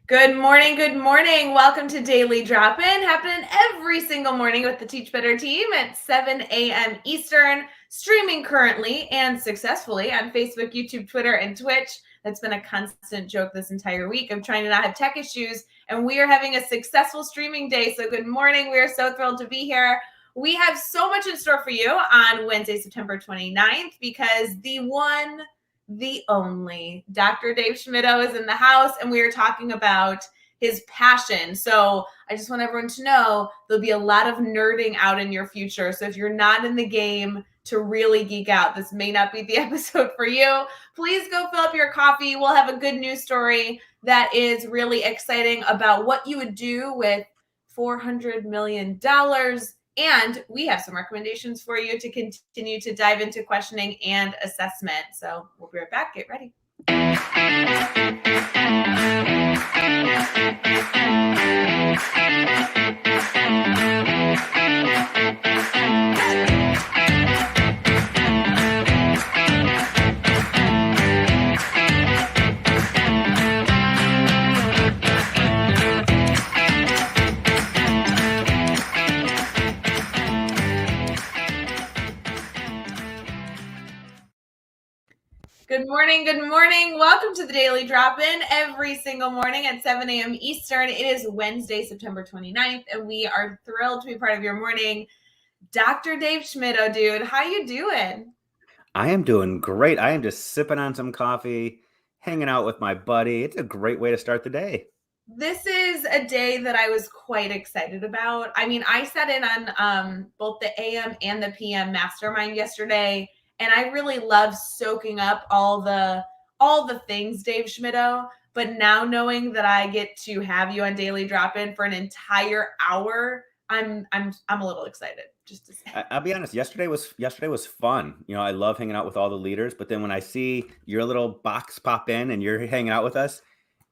Good morning. Good morning. Welcome to Daily Drop-In, happening every single morning with the Teach Better team at 7 a.m. Eastern, streaming currently and successfully on Facebook, YouTube, Twitter, and Twitch. That's been a constant joke this entire week. I'm trying to not have tech issues, and we are having a successful streaming day. So good morning. We are so thrilled to be here. We have so much in store for you on Wednesday, September 29th, because the only Dr. Dave Schmittou is in the house, and we are talking about his passion. So I just want everyone to know there'll be a lot of nerding out in your future. So if you're not in the game to really geek out, this may not be the episode for you. Please go fill up your coffee. We'll have a good news story that is really exciting about what you would do with $400 million. And we have some recommendations for you to continue to dive into questioning and assessment. So we'll be right back. Get ready. Good morning. Good morning. Welcome to the Daily Drop-In every single morning at 7 a.m. Eastern. It is Wednesday, September 29th, and we are thrilled to be part of your morning. Dr. Dave Schmittou, dude, how you doing? I am doing great. I am just sipping on some coffee, hanging out with my buddy. It's a great way to start the day. This is a day that I was quite excited about. I mean, I sat in on both the AM and the PM mastermind yesterday, and I really love soaking up all the things, Dave Schmittou. But now knowing that I get to have you on Daily Drop-In for an entire hour, I'm a little excited. Just to say. I'll be honest. Yesterday was fun. I love hanging out with all the leaders. But then when I see your little box pop in and you're hanging out with us,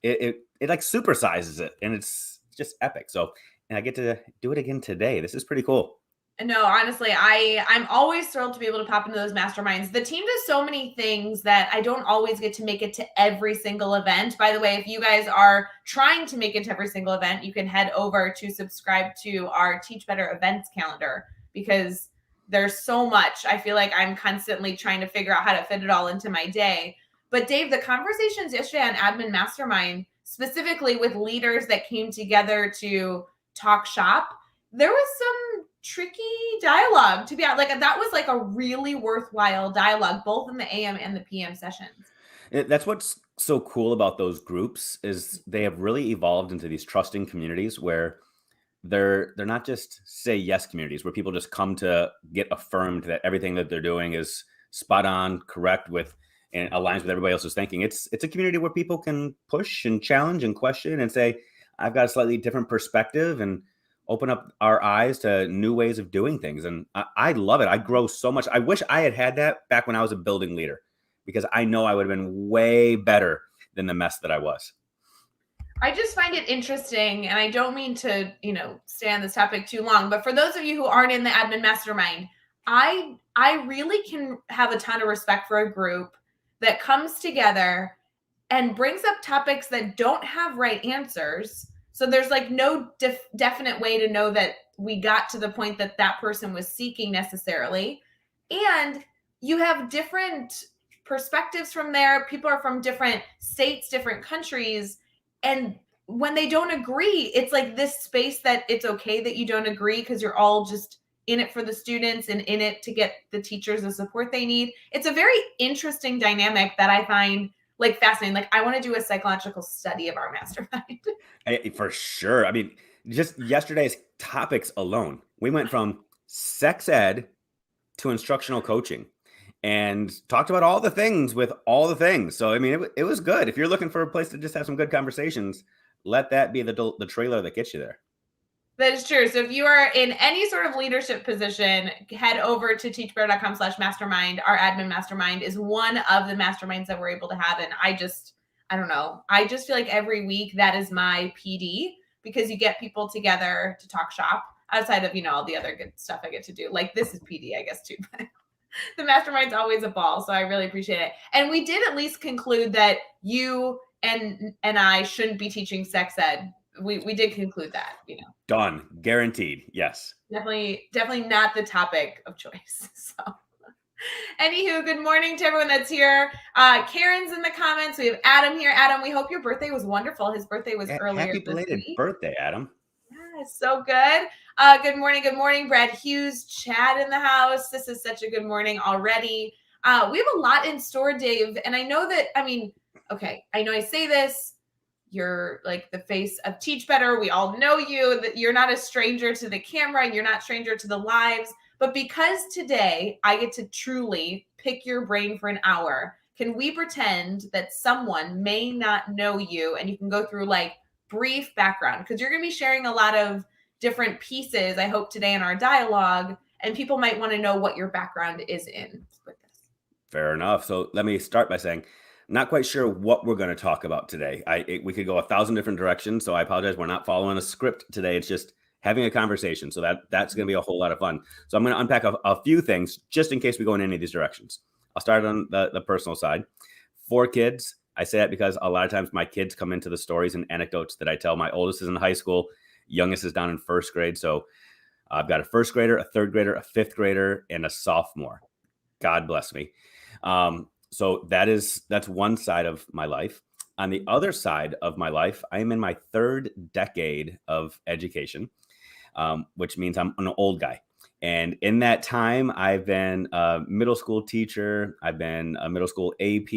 it like supersizes it, and it's just epic. So, and I get to do it again today. This is pretty cool. No, honestly, I'm always thrilled to be able to pop into those masterminds. The team does so many things that I don't always get to make it to every single event. By the way, if you guys are trying to make it to every single event, you can head over to subscribe to our Teach Better events calendar, because there's so much. I feel like I'm constantly trying to figure out how to fit it all into my day. But Dave, the conversations yesterday on Admin Mastermind, specifically with leaders that came together to talk shop, there was some tricky dialogue, to be honest. Like, that was like a really worthwhile dialogue, both in the AM and the PM sessions. That's what's so cool about those groups, is they have really evolved into these trusting communities where they're not just say yes communities where people just come to get affirmed that everything that they're doing is spot on, correct with, and aligns with everybody else's thinking. It's a community where people can push and challenge and question and say, I've got a slightly different perspective, and open up our eyes to new ways of doing things. And I love it. I grow so much. I wish I had that back when I was a building leader, because I know I would have been way better than the mess that I was. I just find it interesting, and I don't mean to, stay on this topic too long, but for those of you who aren't in the admin mastermind, I really can have a ton of respect for a group that comes together and brings up topics that don't have right answers. So there's like no definite way to know that we got to the point that that person was seeking necessarily. And you have different perspectives from there. People are from different states, different countries. And when they don't agree, it's like this space that it's okay that you don't agree, because you're all just in it for the students and in it to get the teachers the support they need. It's a very interesting dynamic that I find like fascinating. Like, I want to do a psychological study of our mastermind. For sure. I mean, just yesterday's topics alone, we went from sex ed to instructional coaching and talked about all the things with all the things. So, I mean, it was good. If you're looking for a place to just have some good conversations, let that be the trailer that gets you there. That is true. So if you are in any sort of leadership position, head over to teachbetter.com/mastermind. Our admin mastermind is one of the masterminds that we're able to have. And I don't know. I just feel like every week that is my PD, because you get people together to talk shop outside of, all the other good stuff I get to do. Like, this is PD, I guess, too. But the mastermind's always a ball. So I really appreciate it. And we did at least conclude that you and I shouldn't be teaching sex ed. We did conclude that, Done. Guaranteed. Yes. definitely not the topic of choice. So anywho, good morning to everyone that's here. Karen's in the comments. We have Adam here. Adam, we hope your birthday was wonderful. His birthday was earlier Happy this belated week. birthday, Adam. Yeah, so good. Good morning. Good morning, Brad Hughes, Chad in the house. This is such a good morning already. We have a lot in store, Dave. And I know that, okay, I know I say this. You're like the face of Teach Better. We all know you, that you're not a stranger to the camera and you're not a stranger to the lives. But because today I get to truly pick your brain for an hour, can we pretend that someone may not know you and you can go through like brief background? Because you're going to be sharing a lot of different pieces, I hope, today in our dialogue. And people might want to know what your background is in with this. Fair enough. So let me start by saying, not quite sure what we're going to talk about today. We could go 1,000 different directions, so I apologize. We're not following a script today. It's just having a conversation. So that's going to be a whole lot of fun. So I'm going to unpack a few things just in case we go in any of these directions. I'll start on the personal side. 4 kids. I say that because a lot of times my kids come into the stories and anecdotes that I tell. My oldest is in high school. Youngest is down in 1st grade. So I've got a 1st grader, a 3rd grader, a 5th grader, and a sophomore. God bless me. So that's one side of my life. On the other side of my life, I am in my 3rd decade of education, which means I'm an old guy. And in that time, I've been a middle school teacher. I've been a middle school AP,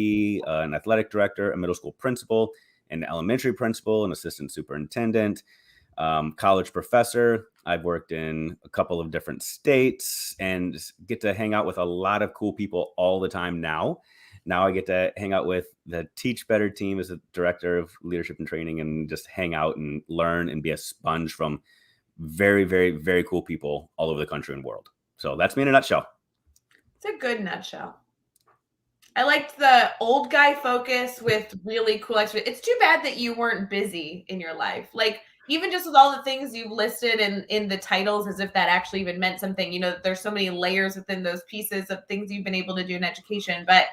an athletic director, a middle school principal, an elementary principal, an assistant superintendent, college professor. I've worked in a couple of different states and get to hang out with a lot of cool people all the time now. Now I get to hang out with the Teach Better team as a director of leadership and training and just hang out and learn and be a sponge from very, very, very cool people all over the country and world. So that's me in a nutshell. It's a good nutshell. I liked the old guy focus with really cool experience. It's too bad that you weren't busy in your life. Like, even just with all the things you've listed in the titles, as if that actually even meant something. There's so many layers within those pieces of things you've been able to do in education, but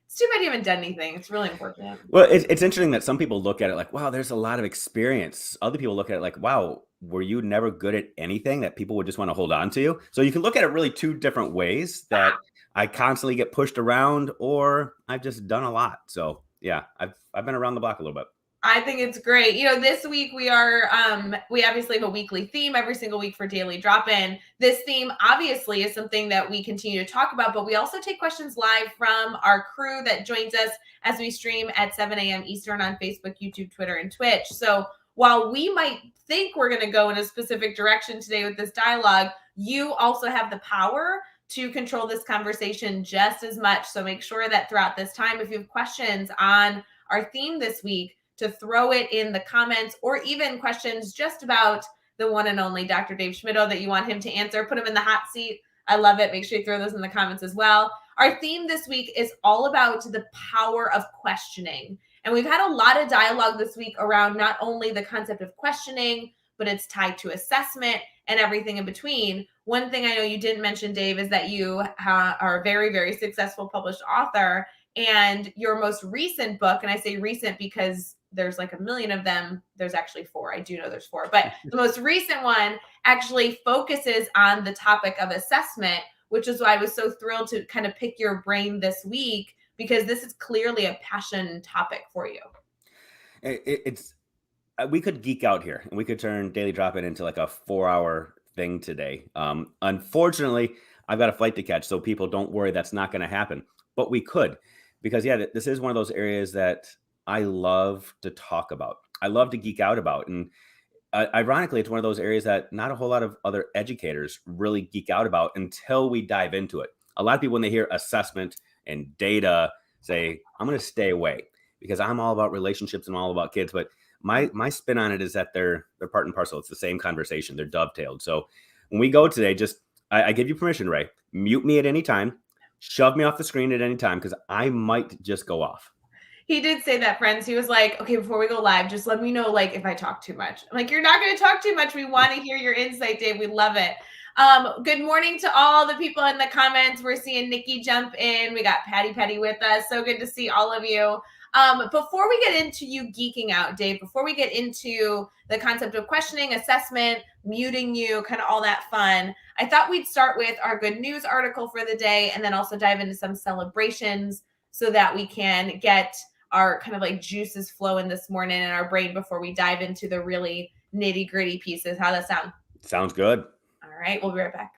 it's too bad you haven't done anything. It's really important. Well, it's interesting that some people look at it like, wow, there's a lot of experience. Other people look at it like, wow, were you never good at anything that people would just want to hold on to you? So you can look at it really 2 different ways, that I constantly get pushed around or I've just done a lot. So yeah, I've been around the block a little bit. I think it's great. This week we obviously have a weekly theme every single week for Daily Drop-In. This theme obviously is something that we continue to talk about, but we also take questions live from our crew that joins us as we stream at 7 a.m. Eastern on Facebook, YouTube, Twitter, and Twitch. So while we might think we're going to go in a specific direction today with this dialogue, you also have the power to control this conversation just as much. So make sure that throughout this time, if you have questions on our theme this week, to throw it in the comments, or even questions just about the one and only Dr. Dave Schmittou that you want him to answer. Put him in the hot seat. I love it. Make sure you throw those in the comments as well. Our theme this week is all about the power of questioning. And we've had a lot of dialogue this week around not only the concept of questioning, but it's tied to assessment and everything in between. One thing I know you didn't mention, Dave, is that you are a very, very successful published author. And your most recent book, and I say recent because there's like a million of them. There's actually 4. I do know there's 4, but the most recent one actually focuses on the topic of assessment, which is why I was so thrilled to kind of pick your brain this week, because this is clearly a passion topic for you. It's we could geek out here and we could turn Daily Drop-In into like a 4-hour thing today. Unfortunately, I've got a flight to catch, so people don't worry, that's not going to happen. But we could, because this is one of those areas that I love to talk about. I love to geek out about. And ironically, it's one of those areas that not a whole lot of other educators really geek out about until we dive into it. A lot of people, when they hear assessment and data, say, I'm going to stay away because I'm all about relationships and all about kids. But my spin on it is that they're part and parcel. It's the same conversation. They're dovetailed. So when we go today, I give you permission, Rae. Mute me at any time. Shove me off the screen at any time, because I might just go off. He did say that, friends. He was like, okay, before we go live, just let me know like if I talk too much. I'm like, you're not going to talk too much. We want to hear your insight, Dave. We love it. Good morning to all the people in the comments. We're seeing Nikki jump in. We got Patty with us. So good to see all of you. Before we get into you geeking out, Dave, before we get into the concept of questioning, assessment, muting you, kind of all that fun, I thought we'd start with our good news article for the day and then also dive into some celebrations so that we can get our kind of like juices flowing this morning in our brain before we dive into the really nitty gritty pieces. How does that sound? Sounds good. All right, we'll be right back.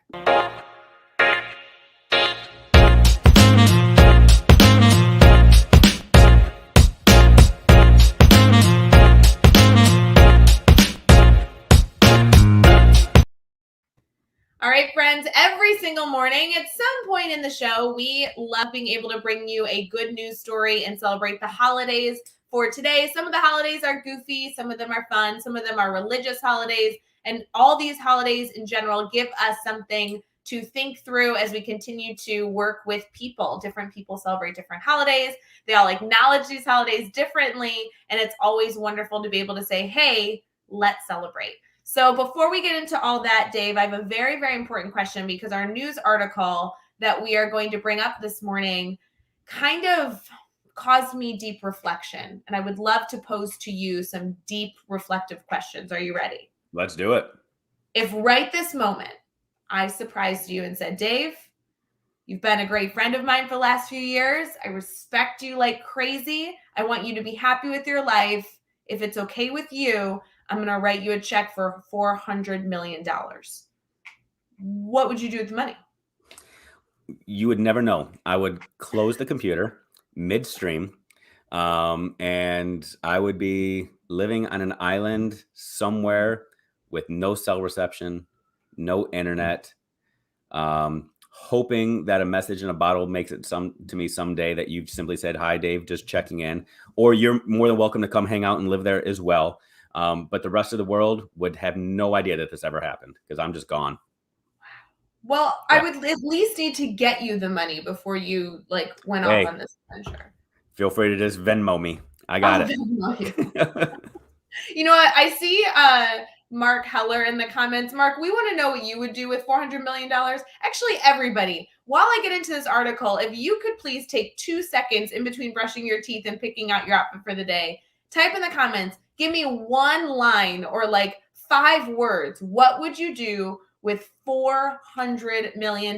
All right, friends, every single morning at some point in the show, we love being able to bring you a good news story and celebrate the holidays for today. Some of the holidays are goofy, some of them are fun, some of them are religious holidays, and all these holidays in general give us something to think through as we continue to work with people. Different people celebrate different holidays. They all acknowledge these holidays differently, and it's always wonderful to be able to say, hey, let's celebrate. So before we get into all that, Dave, I have a very, very important question because our news article that we are going to bring up this morning kind of caused me deep reflection. And I would love to pose to you some deep reflective questions. Are you ready? Let's do it. If right this moment I surprised you and said, Dave, you've been a great friend of mine for the last few years. I respect you like crazy. I want you to be happy with your life. If it's okay with you, I'm going to write you a check for $400 million. What would you do with the money? You would never know. I would close the computer midstream, and I would be living on an island somewhere with no cell reception, no internet, hoping that a message in a bottle makes it to me someday that you've simply said, hi, Dave, just checking in, or you're more than welcome to come hang out and live there as well. But the rest of the world would have no idea that this ever happened because I'm just gone. Well, yeah. I would at least need to get you the money before you went off on this adventure. Feel free to just Venmo me. I got it. Venmo you. You know what? I see Mark Heller in the comments. Mark, we want to know what you would do with $400 million. Actually, everybody, while I get into this article, if you could please take 2 seconds in between brushing your teeth and picking out your outfit for the day, type in the comments, give me one line or 5 words. What would you do with $400 million?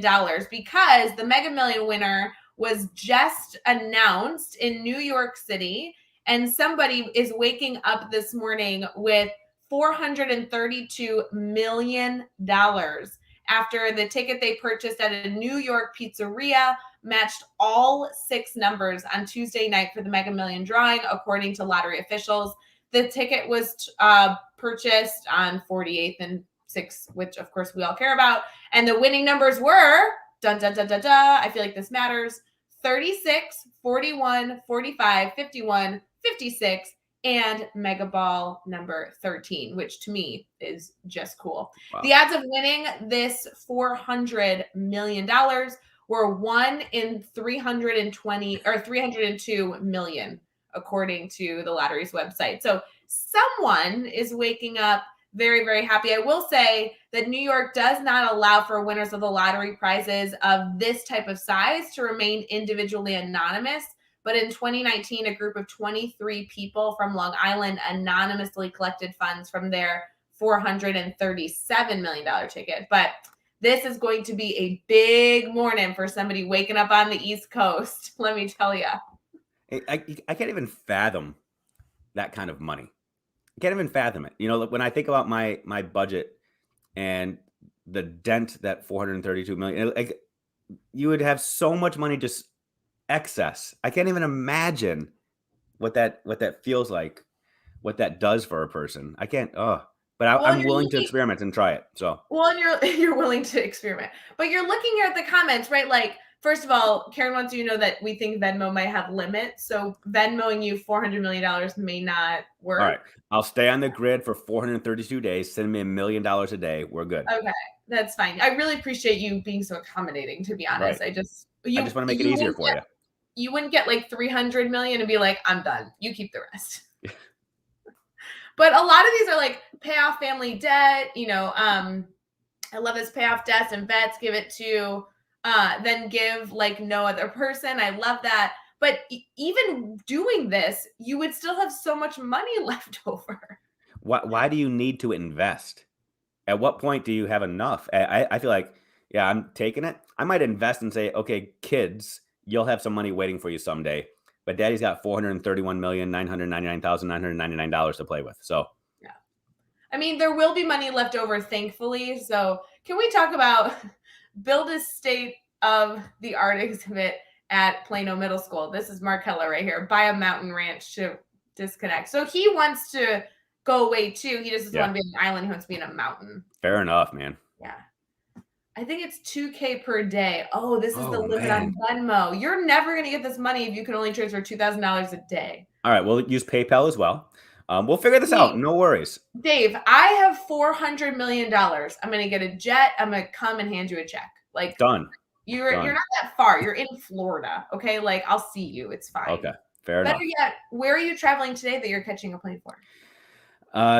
Because the Mega Million winner was just announced in New York City, and somebody is waking up this morning with $432 million after the ticket they purchased at a New York pizzeria matched all 6 numbers on Tuesday night for the Mega Million drawing, according to lottery officials. The ticket was purchased on 48th and 6th, which of course we all care about. And the winning numbers were, dun, dun, dun, dun, dun, I feel like this matters, 36, 41, 45, 51, 56, and Mega Ball number 13, which to me is just cool. Wow. The odds of winning this $400 million were 1 in 320 or 302 million, according to the lottery's website. So someone is waking up very, very happy. I will say that New York does not allow for winners of the lottery prizes of this type of size to remain individually anonymous. But in 2019, a group of 23 people from Long Island anonymously collected funds from their $437 million ticket. But this is going to be a big morning for somebody waking up on the East Coast, let me tell you. I can't even fathom that kind of money. I can't even fathom it. You know, when I think about my budget and the dent that 432 million, you would have so much money just excess. I can't even imagine what that feels like, what that does for a person. I can't. But I'm willing to experiment and try it. So and you're willing to experiment, but you're looking here at the comments, right? First of all, Karen wants you to know that we think Venmo might have limits. So Venmoing you $400 million may not work. All right. I'll stay on the grid for 432 days. Send me $1 million a day. We're good. Okay. That's fine. I really appreciate you being so accommodating, to be honest. Right. I just want to make it easier for you. You wouldn't get 300 million and be like, I'm done. You keep the rest. But a lot of these are pay off family debt. I love this, pay off debts and vets, give it to, then give no other person. I love that. But even doing this, you would still have so much money left over. Why do you need to invest? At what point do you have enough? I feel like, yeah, I'm taking it. I might invest and say, okay, kids, you'll have some money waiting for you someday. But daddy's got $431,999,999 to play with. So, Yeah. I mean, there will be money left over, thankfully. So can we talk about build a state of the art exhibit at Plano Middle School? This is Mark Heller right here. Buy a mountain ranch to disconnect. So he wants to go away too. He doesn't want to be on an island. He wants to be in a mountain. Fair enough, man. Yeah. I think it's $2,000 per day. Oh, this is the limit on Venmo. You're never going to get this money if you can only transfer $2,000 a day. All right. We'll use PayPal as well. We'll figure this out. No worries. Dave, I have $400 million. I'm going to get a jet. I'm going to come and hand you a check. Like, done. You're not that far. You're in Florida. Okay. Like, I'll see you. It's fine. Okay. Fair enough. Better yet, where are you traveling today that you're catching a plane for?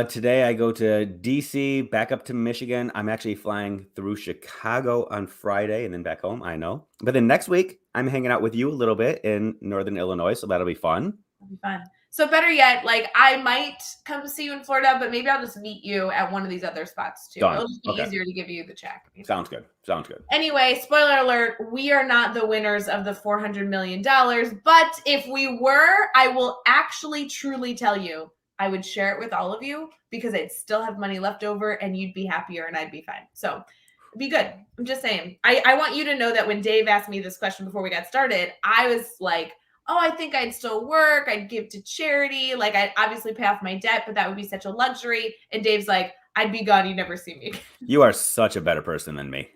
Today I go to DC, back up to Michigan. I'm actually flying through Chicago on Friday and then back home. I know. But then next week, I'm hanging out with you a little bit in Northern Illinois. So that'll be fun. That'll be fun. So better yet, like I might come to see you in Florida, but maybe I'll just meet you at one of these other spots too. Done. It'll just be easier to give you the check. Sounds good. Sounds good. Anyway, spoiler alert, we are not the winners of the $400 million. But if we were, I will actually truly tell you, I would share it with all of you because I'd still have money left over and you'd be happier and I'd be fine. So it'd be good. I'm just saying. I want you to know that when Dave asked me this question before we got started, I was like, oh, I think I'd still work. I'd give to charity. Like I'd obviously pay off my debt, but that would be such a luxury. And Dave's like, I'd be gone. You'd never see me again. You are such a better person than me.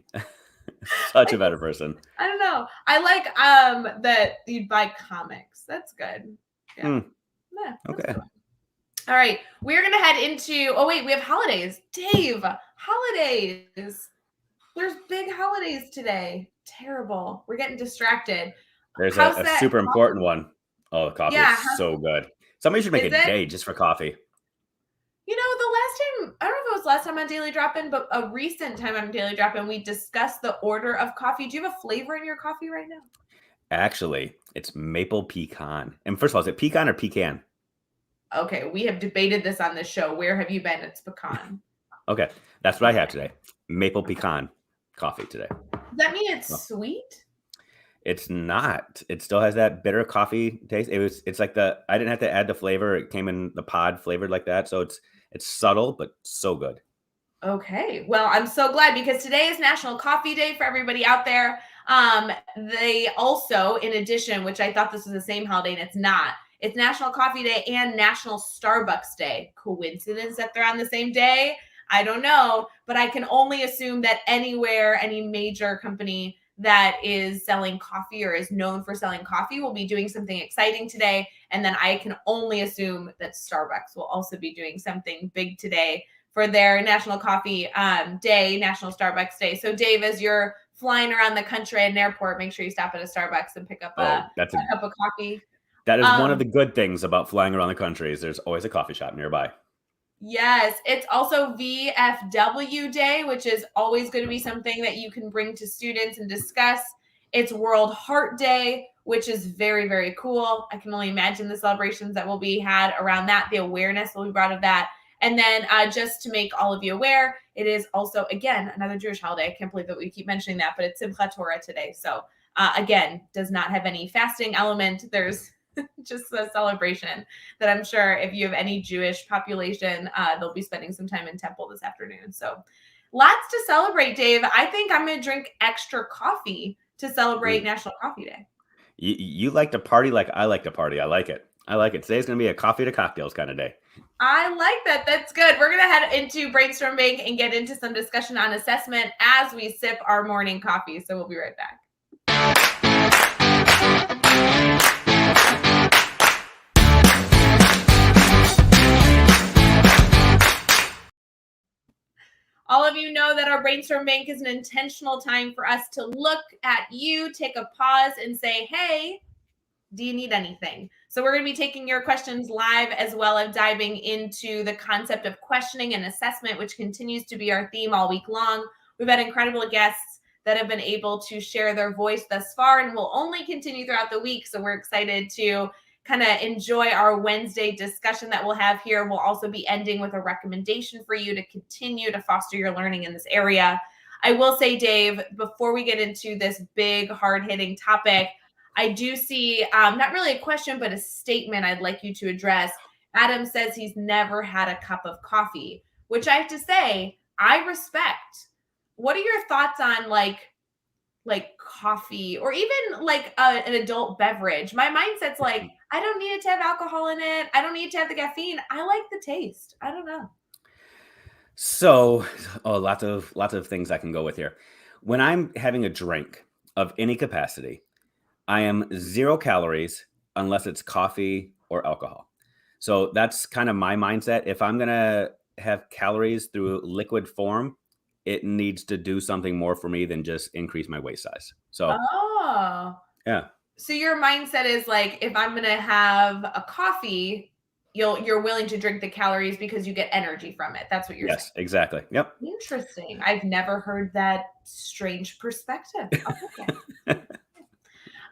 Such a better person. I don't know. I like that you'd buy comics. That's good. Yeah. Yeah, that's okay. Good. All right. We're going to head into, we have holidays. Dave, holidays. There's big holidays today. Terrible. We're getting distracted. There's a super important one. Oh, the coffee is so good. Somebody should make a day just for coffee. You know, the last time, I don't know if it was last time on Daily Drop-In, but a recent time on Daily Drop-In, we discussed the order of coffee. Do you have a flavor in your coffee right now? Actually, it's maple pecan. And first of all, is it pecan or pecan? Okay, we have debated this on this show. Where have you been? It's pecan. Okay, that's what I have today. Maple pecan coffee today. Does that mean it's sweet? It's not. It still has that bitter coffee taste. It's like I didn't have to add the flavor. It came in the pod flavored like that. So it's subtle, but so good. Okay. Well, I'm so glad because today is National Coffee Day for everybody out there. They also, in addition, which I thought this was the same holiday and it's not, it's National Coffee Day and National Starbucks Day. Coincidence that they're on the same day? I don't know, but I can only assume that anywhere, any major company that is selling coffee or is known for selling coffee will be doing something exciting today. And then I can only assume that Starbucks will also be doing something big today for their National Coffee Day, National Starbucks Day. So Dave, as you're flying around the country at an airport, make sure you stop at a Starbucks and pick up a cup of coffee. That is one of the good things about flying around the country is there's always a coffee shop nearby. Yes, it's also VFW Day, which is always going to be something that you can bring to students and discuss. It's World Heart Day, which is very, very cool. I can only imagine the celebrations that will be had around that. The awareness will be brought of that. And then just to make all of you aware, it is also, again, another Jewish holiday. I can't believe that we keep mentioning that, but it's Simchat Torah today. So again, does not have any fasting element. There's just a celebration that I'm sure if you have any Jewish population, they'll be spending some time in temple this afternoon. So lots to celebrate, Dave. I think I'm going to drink extra coffee to celebrate National Coffee Day. You like to party like I like to party. I like it. Today's going to be a coffee to cocktails kind of day. I like that. That's good. We're going to head into Brainstorm Bank and get into some discussion on assessment as we sip our morning coffee. So we'll be right back. All of you know that our Brainstorm Bank is an intentional time for us to look at you, take a pause, and say, hey, do you need anything? So we're going to be taking your questions live as well as diving into the concept of questioning and assessment, which continues to be our theme all week long. We've had incredible guests that have been able to share their voice thus far and will only continue throughout the week. So we're excited to kind of enjoy our Wednesday discussion that we'll have here. We'll also be ending with a recommendation for you to continue to foster your learning in this area. I will say, Dave, before we get into this big, hard-hitting topic, I do see not really a question, but a statement I'd like you to address. Adam says he's never had a cup of coffee, which I have to say, I respect. What are your thoughts on like coffee or even like an adult beverage? My mindset's like, I don't need it to have alcohol in it. I don't need it to have the caffeine. I like the taste. I don't know. So, lots of things I can go with here. When I'm having a drink of any capacity, I am 0 calories unless it's coffee or alcohol. So that's kind of my mindset. If I'm gonna have calories through liquid form, it needs to do something more for me than just increase my waist size. So Oh. yeah. So your mindset is like, if I'm gonna have a coffee, you're willing to drink the calories because you get energy from it. That's what you're Yes, exactly. Yep. saying. Interesting. I've never heard that strange perspective. Okay.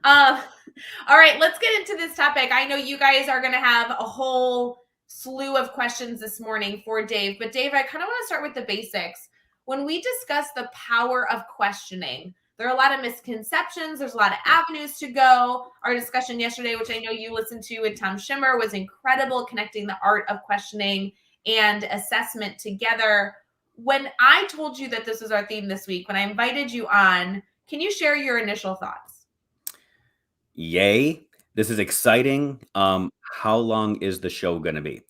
All right, let's get into this topic. I know you guys are going to have a whole slew of questions this morning for Dave, but Dave, I kind of want to start with the basics. When we discuss the power of questioning, there are a lot of misconceptions. There's a lot of avenues to go. Our discussion yesterday, which I know you listened to with Tom Schimmer, was incredible, connecting the art of questioning and assessment together. When I told you that this was our theme this week, when I invited you on, can you share your initial thoughts? Yay. This is exciting. How long is the show going to be?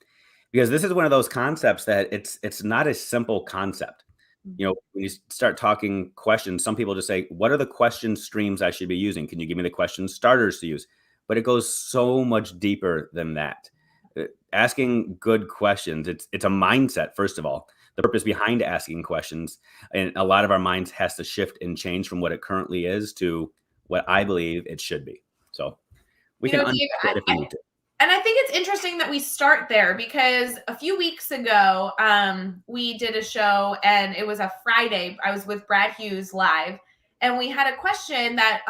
Because this is one of those concepts that it's not a simple concept. When you start talking questions, some people just say, what are the question streams I should be using? Can you give me the question starters to use? But it goes so much deeper than that. Asking good questions, it's a mindset, first of all. The purpose behind asking questions, and a lot of our minds has to shift and change from what it currently is to what I believe it should be. So we can Dave, if we need to. And I think it's interesting that we start there because a few weeks ago, we did a show and it was a Friday. I was with Brad Hughes live and we had a question that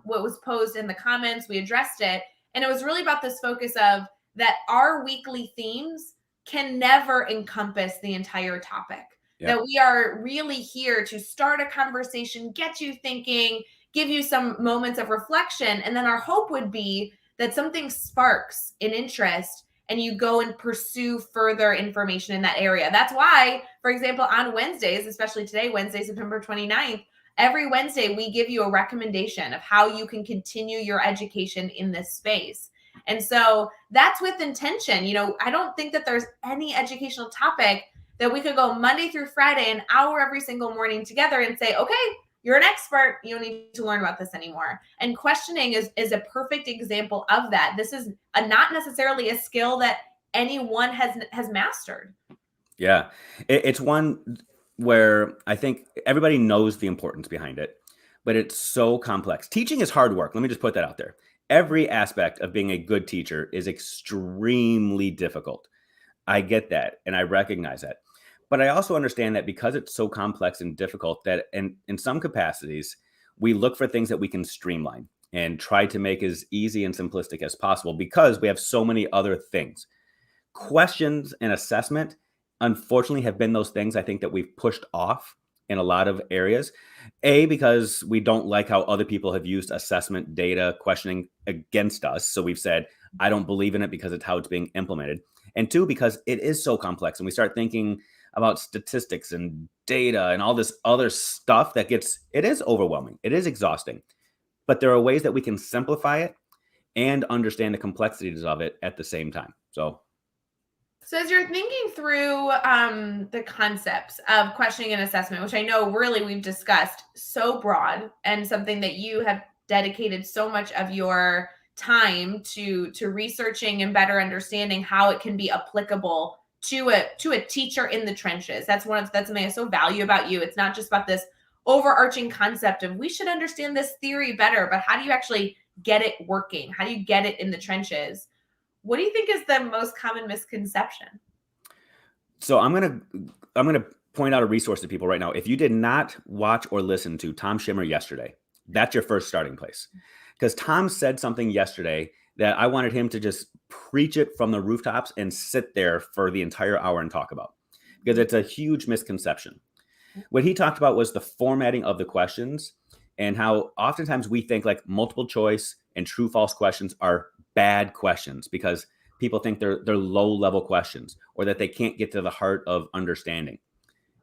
what was posed in the comments. We addressed it. And it was really about this focus of that our weekly themes can never encompass the entire topic. Yeah. That we are really here to start a conversation, get you thinking, give you some moments of reflection. And then our hope would be that something sparks an interest and you go and pursue further information in that area. That's why, for example, on Wednesdays, especially today, Wednesday, September 29th, every Wednesday, we give you a recommendation of how you can continue your education in this space. And so that's with intention. I don't think that there's any educational topic that we could go Monday through Friday, an hour every single morning together and say, okay, you're an expert. You don't need to learn about this anymore. And questioning is a perfect example of that. This is not necessarily a skill that anyone has mastered. Yeah, it's one where I think everybody knows the importance behind it, but it's so complex. Teaching is hard work. Let me just put that out there. Every aspect of being a good teacher is extremely difficult. I get that, and I recognize that. But I also understand that because it's so complex and difficult that in some capacities, we look for things that we can streamline and try to make as easy and simplistic as possible because we have so many other things. Questions and assessment, unfortunately, have been those things I think that we've pushed off in a lot of areas. Because we don't like how other people have used assessment data questioning against us. So we've said, I don't believe in it because it's how it's being implemented. And 2, because it is so complex and we start thinking about statistics and data and all this other stuff it is overwhelming. It is exhausting, but there are ways that we can simplify it and understand the complexities of it at the same time. So as you're thinking through the concepts of questioning and assessment, which I know really we've discussed so broad and something that you have dedicated so much of your time to researching and better understanding how it can be applicable to a teacher in the trenches. That's something I so value about you. It's not just about this overarching concept of we should understand this theory better, but how do you actually get it working? How do you get it in the trenches? What do you think is the most common misconception? So I'm gonna point out a resource to people right now. If you did not watch or listen to Tom Schimmer yesterday, that's your first starting place. Because Tom said something yesterday that I wanted him to just preach it from the rooftops and sit there for the entire hour and talk about, because it's a huge misconception. What he talked about was the formatting of the questions and how oftentimes we think like multiple choice and true false questions are bad questions because people think they're low level questions or that they can't get to the heart of understanding.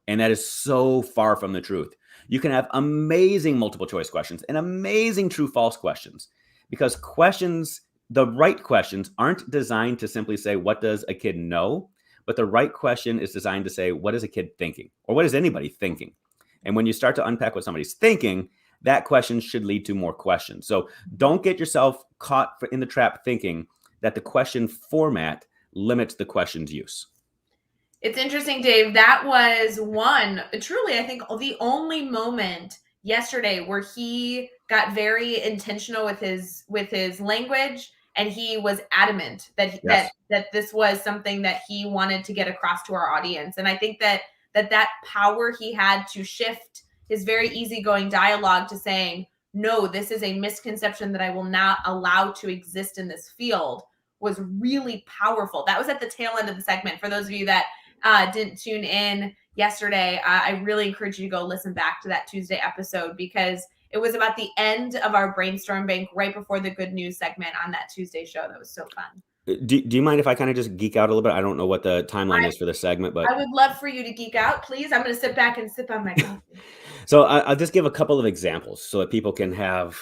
And that is so far from the truth. You can have amazing multiple choice questions and amazing true false questions, because questions, the right questions, aren't designed to simply say, what does a kid know? But the right question is designed to say, what is a kid thinking? Or what is anybody thinking? And when you start to unpack what somebody's thinking, that question should lead to more questions. So don't get yourself caught in the trap thinking that the question format limits the question's use. It's interesting, Dave. That was truly, I think, the only moment yesterday where he got very intentional with his language, and he was adamant that Yes. that this was something that he wanted to get across to our audience. And I think that power he had to shift his very easygoing dialogue to saying, no, this is a misconception that I will not allow to exist in this field, was really powerful. That was at the tail end of the segment. For those of you that didn't tune in yesterday, I really encourage you to go listen back to that Tuesday episode, because it was about the end of our brainstorm bank right before the good news segment on that Tuesday show. That was so fun. Do you mind if I kind of just geek out a little bit? I don't know what the timeline is for the segment, but I would love for you to geek out, please. I'm going to sit back and sip on my coffee. So I'll just give a couple of examples so that people can have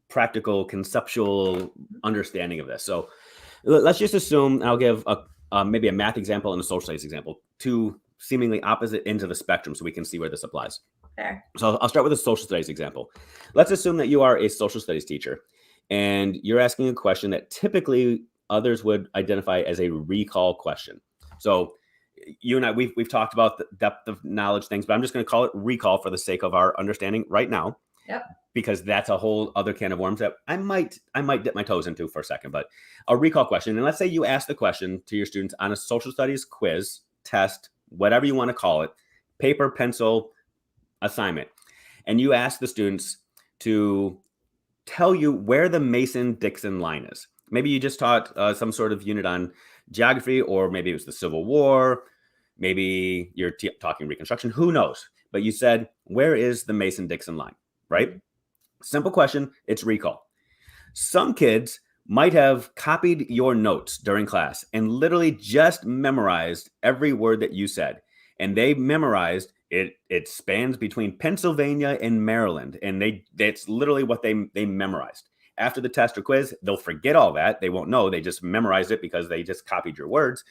practical, conceptual understanding of this. So let's just assume I'll give maybe a math example and a social studies example, two seemingly opposite ends of the spectrum, so we can see where this applies. Fair. So I'll start with a social studies example. Let's assume that you are a social studies teacher and you're asking a question that typically others would identify as a recall question. So you and I, we've talked about the depth of knowledge things, but I'm just going to call it recall for the sake of our understanding right now. Yep. Because that's a whole other can of worms that I might dip my toes into for a second. But a recall question, and let's say you ask the question to your students on a social studies quiz, test, whatever you want to call it, paper, pencil, assignment, and you ask the students to tell you where the Mason-Dixon line is. Maybe you just taught some sort of unit on geography, or maybe it was the Civil War. Maybe you're talking Reconstruction. Who knows? But you said, where is the Mason-Dixon line, right? Simple question. It's recall. Some kids might have copied your notes during class and literally just memorized every word that you said. And they memorized it. It spans between Pennsylvania and Maryland. And that's literally what they memorized. After the test or quiz, they'll forget all that. They won't know. They just memorized it because they just copied your words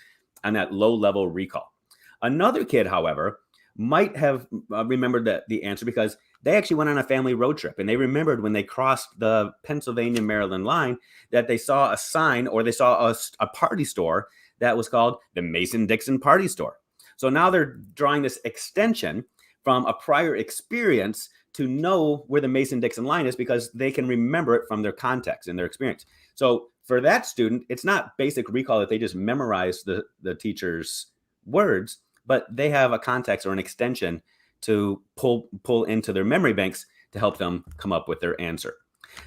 on that low-level recall. Another kid, however, might have remembered the answer because they actually went on a family road trip, and they remembered when they crossed the Pennsylvania-Maryland line that they saw a sign, or they saw a party store that was called the Mason-Dixon Party Store. So now they're drawing this extension from a prior experience to know where the Mason-Dixon line is because they can remember it from their context and their experience. So for that student, it's not basic recall that they just memorize the teacher's words, but they have a context or an extension to pull into their memory banks to help them come up with their answer.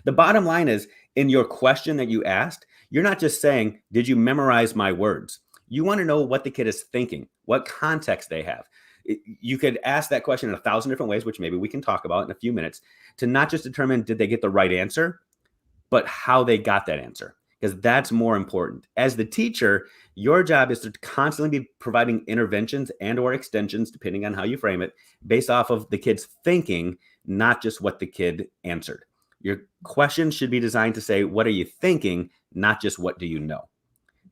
The bottom line is, in your question that you asked, you're not just saying, did you memorize my words? You want to know what the kid is thinking, what context they have. You could ask that question in 1,000 different ways, which maybe we can talk about in a few minutes, to not just determine did they get the right answer, but how they got that answer, because that's more important. As the teacher, your job is to constantly be providing interventions and or extensions, depending on how you frame it, based off of the kid's thinking, not just what the kid answered. Your question should be designed to say, what are you thinking, not just what do you know?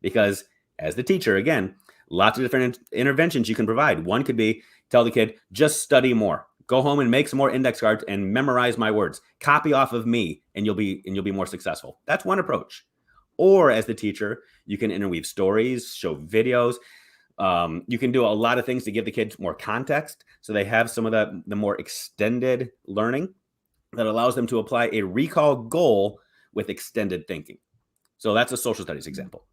Because as the teacher, again, lots of different interventions you can provide. One could be tell the kid, just study more. Go home and make some more index cards and memorize my words. Copy off of me, and you'll be more successful. That's one approach. Or as the teacher, you can interweave stories, show videos. You can do a lot of things to give the kids more context, so they have some of the more extended learning that allows them to apply a recall goal with extended thinking. So that's a social studies example.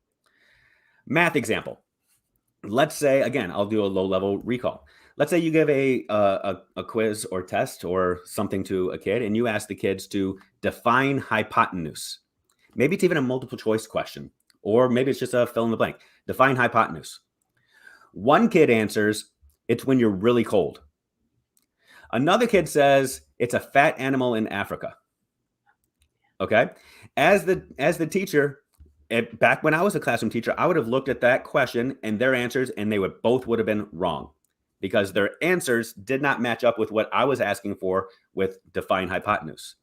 Math example. Let's say, again, I'll do a low-level recall. let's say you give a quiz or test or something to a kid, and you ask the kids to define hypotenuse. Maybe it's even a multiple choice question, or maybe it's just a fill in the blank. Define hypotenuse. One kid answers, it's when you're really cold. Another kid says, it's a fat animal in Africa. Okay. As the teacher, back when I was a classroom teacher, I would have looked at that question and their answers, and they would have been wrong because their answers did not match up with what I was asking for with define hypotenuse.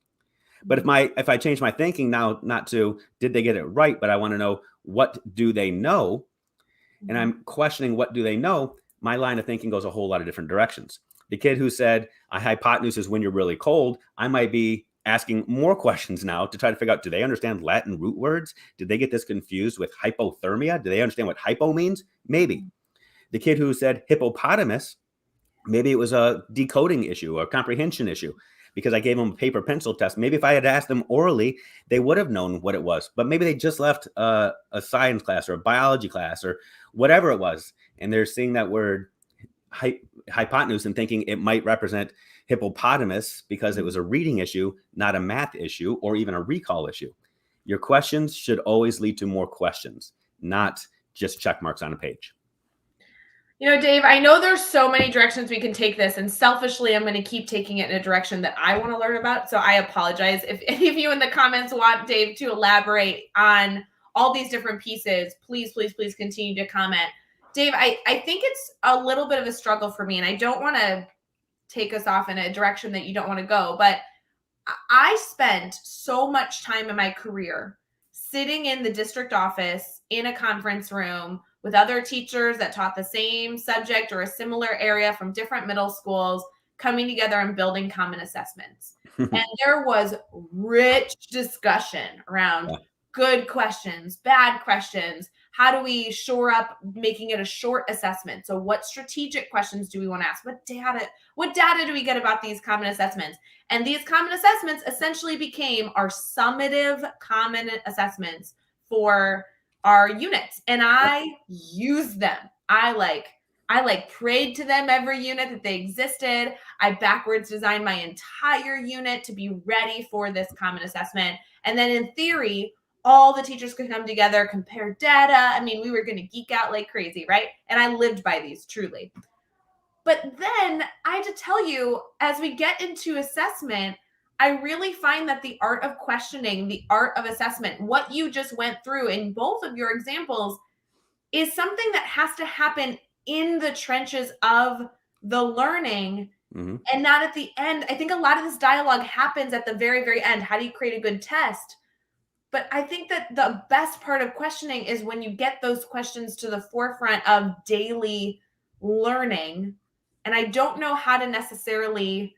But if I change my thinking now, not to did they get it right, but I want to know what do they know, and I'm questioning what do they know, my line of thinking goes a whole lot of different directions. The kid who said a hypotenuse is when you're really cold, I might be asking more questions now to try to figure out, do they understand Latin root words? Did they get this confused with hypothermia? Do they understand what hypo means? Maybe. The kid who said hippopotamus, maybe it was a decoding issue or a comprehension issue because I gave them a paper pencil test. Maybe if I had asked them orally, they would have known what it was. But maybe they just left a science class or a biology class or whatever it was, and they're seeing that word hypotenuse and thinking it might represent hippopotamus because it was a reading issue, not a math issue or even a recall issue. Your questions should always lead to more questions, not just check marks on a page. You know, Dave, I know there's so many directions we can take this, and selfishly, I'm going to keep taking it in a direction that I want to learn about. So I apologize. If any of you in the comments want Dave to elaborate on all these different pieces, please, please, please continue to comment. Dave, I think it's a little bit of a struggle for me, and I don't want to take us off in a direction that you don't want to go, but I spent so much time in my career sitting in the district office in a conference room with other teachers that taught the same subject or a similar area from different middle schools, coming together and building common assessments. And there was rich discussion around good questions, bad questions. How do we shore up making it a short assessment? So what strategic questions do we want to ask? What data do we get about these common assessments? And these common assessments essentially became our summative common assessments for our units. And I used them. I prayed to them every unit that they existed. I backwards designed my entire unit to be ready for this common assessment. And then in theory, all the teachers could come together, compare data. I mean, we were going to geek out like crazy, right? And I lived by these truly. But then I have to tell you, as we get into assessment, I really find that the art of questioning, the art of assessment, what you just went through in both of your examples is something that has to happen in the trenches of the learning and not at the end. I think a lot of this dialogue happens at the very, very end. How do you create a good test? But I think that the best part of questioning is when you get those questions to the forefront of daily learning. And I don't know how to necessarily,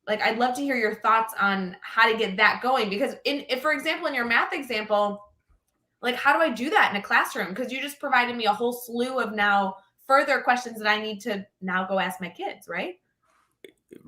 I'd love to hear your thoughts on how to get that going. Because if, for example, in your math example, how do I do that in a classroom? Because you just provided me a whole slew of now further questions that I need to now go ask my kids, right?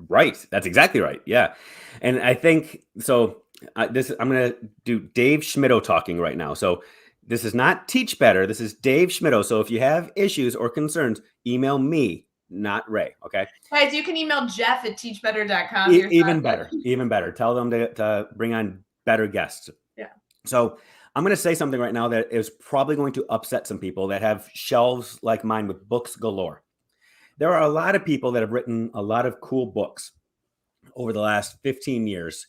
Right. That's exactly right. Yeah. And I think, so I'm going to do Dave Schmittou talking right now. So this is not Teach Better. This is Dave Schmittou. So if you have issues or concerns, email me, not Ray. Okay. Guys, you can email Jeff at teachbetter.com. Even better. Even better. Tell them to bring on better guests. Yeah. So I'm going to say something right now that is probably going to upset some people that have shelves like mine with books galore. There are a lot of people that have written a lot of cool books over the last 15 years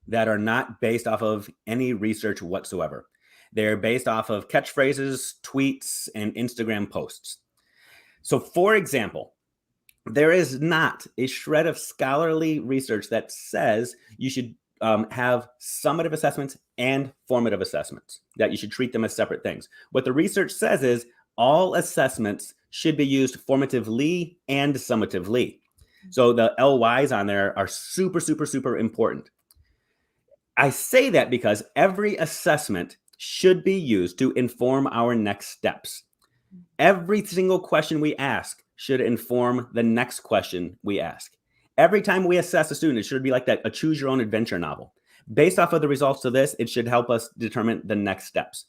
that are not based off of any research whatsoever. They're based off of catchphrases, tweets, and Instagram posts. So, for example, there is not a shred of scholarly research that says you should have summative assessments and formative assessments, that you should treat them as separate things. What the research says is all assessments should be used formatively and summatively. So the LYs on there are super, super, super important. I say that because every assessment should be used to inform our next steps. Every single question we ask should inform the next question we ask. Every time we assess a student, it should be like that, a choose your own adventure novel. Based off of the results of this, it should help us determine the next steps.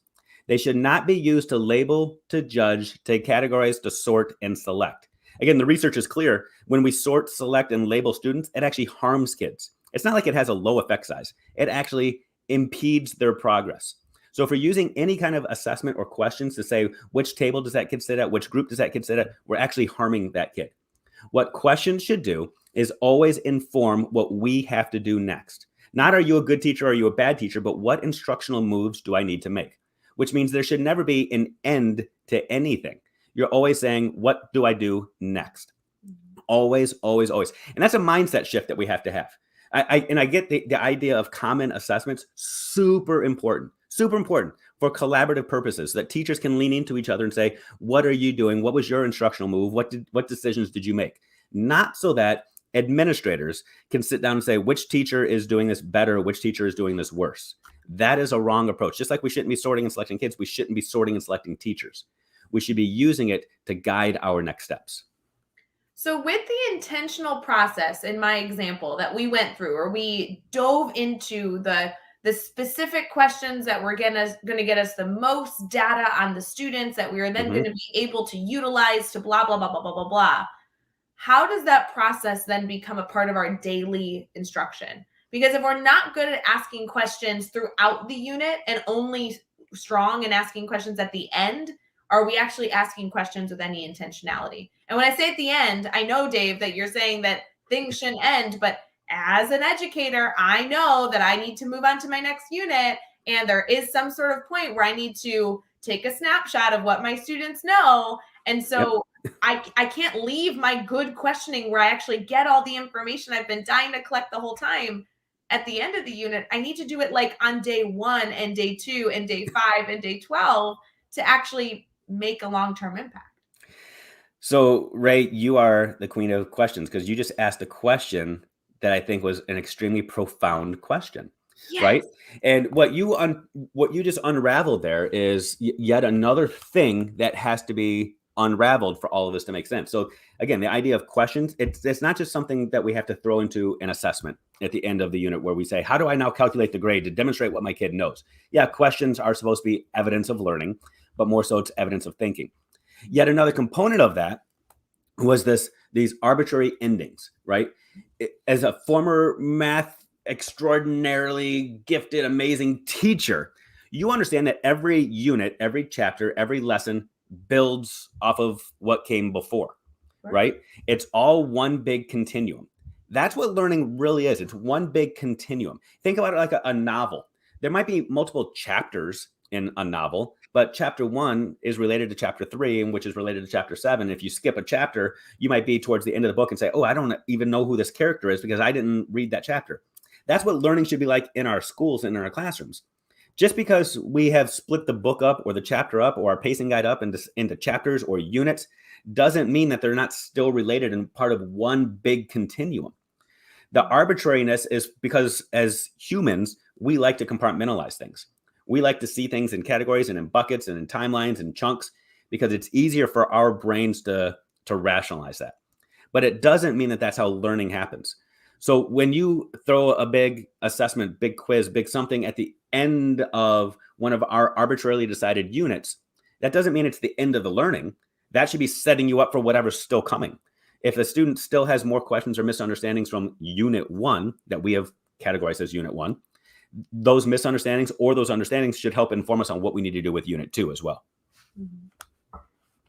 They should not be used to label, to judge, to categorize, to sort, and select. Again, the research is clear. When we sort, select, and label students, it actually harms kids. It's not like it has a low effect size. It actually impedes their progress. So if we're using any kind of assessment or questions to say, which table does that kid sit at? Which group does that kid sit at? We're actually harming that kid. What questions should do is always inform what we have to do next. Not are you a good teacher, or are you a bad teacher, but what instructional moves do I need to make? Which means there should never be an end to anything. You're always saying, what do I do next? Always, always, always. And that's a mindset shift that we have to have. I get the idea of common assessments, super important for collaborative purposes, so that teachers can lean into each other and say, what are you doing? What was your instructional move? What decisions did you make? Not so that administrators can sit down and say, which teacher is doing this better? Which teacher is doing this worse? That is a wrong approach. Just like we shouldn't be sorting and selecting kids, we shouldn't be sorting and selecting teachers. We should be using it to guide our next steps. So with the intentional process in my example that we went through, or we dove into the specific questions that were going to get us the most data on the students that we are then going to be able to utilize to blah, blah, blah, blah, blah, blah, blah. How does that process then become a part of our daily instruction? Because if we're not good at asking questions throughout the unit and only strong in asking questions at the end, are we actually asking questions with any intentionality? And when I say at the end, I know, Dave, that you're saying that things shouldn't end, but as an educator, I know that I need to move on to my next unit. And there is some sort of point where I need to take a snapshot of what my students know. And so I can't leave my good questioning where I actually get all the information I've been dying to collect the whole time at the end of the unit. I need to do it like on day 1 and day 2 and day 5 and day 12 to actually make a long-term impact. So, Rae, you are the queen of questions, because you just asked a question that I think was an extremely profound question, right? And what you just unraveled there is yet another thing that has to be unraveled for all of this to make sense. So again, the idea of questions, it's not just something that we have to throw into an assessment at the end of the unit where we say, how do I now calculate the grade to demonstrate what my kid knows? Yeah, questions are supposed to be evidence of learning, but more so it's evidence of thinking. Yet another component of that was these arbitrary endings, right? As a former math extraordinarily gifted, amazing teacher, you understand that every unit, every chapter, every lesson builds off of what came before, right? It's all one big continuum. That's what learning really is. It's one big continuum. Think about it like a novel. There might be multiple chapters in a novel, but chapter 1 is related to chapter 3, and which is related to chapter 7. If you skip a chapter, you might be towards the end of the book and say, oh, I don't even know who this character is because I didn't read that chapter. That's what learning should be like in our schools and in our classrooms. Just because we have split the book up or the chapter up or our pacing guide up into chapters or units doesn't mean that they're not still related and part of one big continuum. The arbitrariness is because as humans, we like to compartmentalize things. We like to see things in categories and in buckets and in timelines and chunks because it's easier for our brains to rationalize that. But it doesn't mean that that's how learning happens. So when you throw a big assessment, big quiz, big something at the end of one of our arbitrarily decided units, that doesn't mean it's the end of the learning. That should be setting you up for whatever's still coming. If a student still has more questions or misunderstandings from unit 1 that we have categorized as unit 1, those misunderstandings or those understandings should help inform us on what we need to do with unit 2 as well.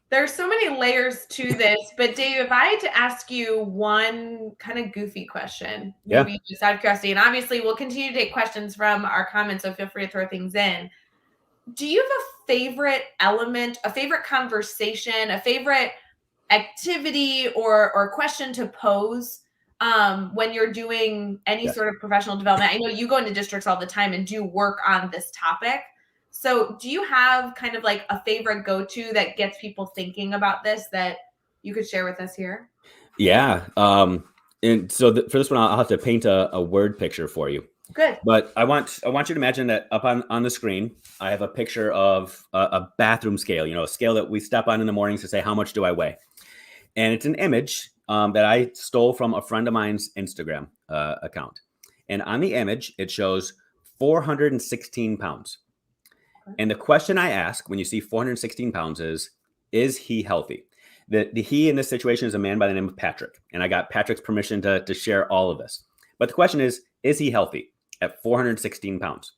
There's so many layers to this, but Dave, if I had to ask you one kind of goofy question, maybe just out of curiosity, and obviously we'll continue to take questions from our comments, so feel free to throw things in. Do you have a favorite element, a favorite conversation, a favorite activity or question to pose when you're doing any sort of professional development? I know you go into districts all the time and do work on this topic. So do you have kind of like a favorite go-to that gets people thinking about this that you could share with us here? Yeah. And so for this one, I'll have to paint a word picture for you. Good. But I want you to imagine that up on the screen, I have a picture of a bathroom scale, a scale that we step on in the mornings to say, how much do I weigh? And it's an image that I stole from a friend of mine's Instagram account. And on the image, it shows 416 pounds. And the question I ask when you see 416 pounds is he healthy? The he in this situation is a man by the name of Patrick. And I got Patrick's permission to share all of this. But the question is he healthy at 416 pounds?